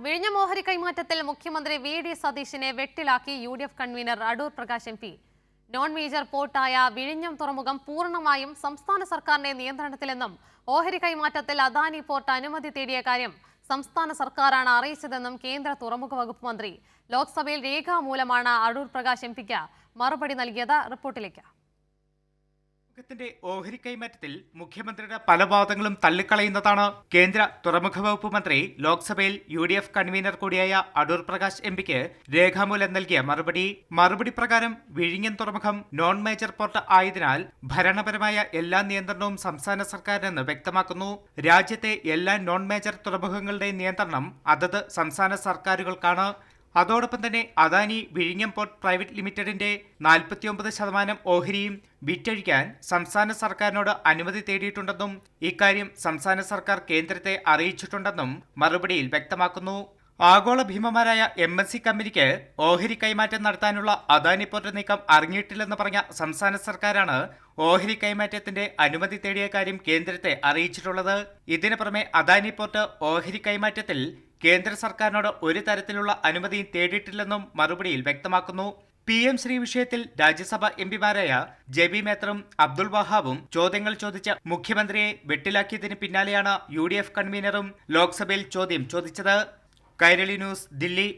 വിഴിഞ്ഞം ഓഹരി കൈമാറ്റത്തിൽ മുഖ്യമന്ത്രി വി.ഡി. സതീശനെ വെട്ടിലാക്കി UDF convener Adoor Prakash MP. Non major പോർട്ടായ വിഴിഞ്ഞം തുറമുഖം പൂർണ്ണമായും സംസ്ഥാന സർക്കാരിന്റെ നിയന്ത്രണത്തിലെന്നും ഓഹരി കൈമാറ്റത്തിൽ അദാനി പോർട്ട് അനുമതി തേടിയ കാര്യം സംസ്ഥാന സർക്കാരാണ് അറിയിച്ചതെന്നും കേന്ദ്ര തുറമുഖ വകുപ്പ് മന്ത്രി ലോക്സഭയിൽ രേഖാമൂലമാണ് അടൂർ പ്രകാശ് എം.പിക്ക് മറുപടി നൽകിയത്. റിപ്പോർട്ടിലേക്ക്. ത്തിന്റെ ഓഹരി കൈമാറ്റത്തിൽ മുഖ്യമന്ത്രിയുടെ പല വാദങ്ങളും തള്ളിക്കളയുന്നതാണ് കേന്ദ്ര തുറമുഖ വകുപ്പ് മന്ത്രി ലോക്സഭയിൽ യു.ഡി.എഫ് കൺവീനർ കൂടിയായ അടൂർ പ്രകാശ് എം.പിക്ക് രേഖാമൂലം നൽകിയ മറുപടി പ്രകാരം വിഴിഞ്ഞം തുറമുഖം നോൺ മേജർ പോർട്ട് ആയതിനാൽ ഭരണപരമായ എല്ലാ നിയന്ത്രണവും സംസ്ഥാന സർക്കാരിനെന്ന് വ്യക്തമാക്കുന്നു. രാജ്യത്തെ എല്ലാ നോൺ മേജർ തുറമുഖങ്ങളുടെയും നിയന്ത്രണം അതത് സംസ്ഥാന സർക്കാരുകൾക്കാണ്. അതോടൊപ്പം തന്നെ അദാനി വിഴിഞ്ഞം പോർട്ട് പ്രൈവറ്റ് ലിമിറ്റഡിന്റെ 49% ഓഹരിയും വിറ്റഴിക്കാൻ സംസ്ഥാന സർക്കാരിനോട് അനുമതി തേടിയിട്ടുണ്ടെന്നും ഇക്കാര്യം സംസ്ഥാന സർക്കാർ കേന്ദ്രത്തെ അറിയിച്ചിട്ടുണ്ടെന്നും മറുപടിയിൽ വ്യക്തമാക്കുന്നു. ആഗോള ഭീമന്മാരായ MNC കമ്പനിക്ക് ഓഹരി കൈമാറ്റം നടത്താനുള്ള അദാനി പോർട്ട് നീക്കം അറിഞ്ഞിട്ടില്ലെന്ന് പറഞ്ഞ സംസ്ഥാന സർക്കാരാണ് ഓഹരി കൈമാറ്റത്തിന്റെ അനുമതി തേടിയ കാര്യം കേന്ദ്രത്തെ അറിയിച്ചിട്ടുള്ളത്. ഇതിനു പുറമെ അദാനി പോർട്ട് ഓഹരി കൈമാറ്റത്തിൽ കേന്ദ്ര സർക്കാരിനോട് ഒരു തരത്തിലുള്ള അനുമതിയും തേടിയിട്ടില്ലെന്നും മറുപടിയിൽ വ്യക്തമാക്കുന്നു. PM ശ്രീ വിഷയത്തിൽ രാജ്യസഭ എംപിമാരായ JB മേത്തറും അബ്ദുൾ വഹാബും ചോദ്യങ്ങൾ ചോദിച്ച മുഖ്യമന്ത്രിയെ വെട്ടിലാക്കിയതിന് പിന്നാലെയാണ് UDF കൺവീനറും ലോക്സഭയിൽ ചോദ്യം ചോദിച്ചത്. കൈരളി ന്യൂസ്, ദില്ലി.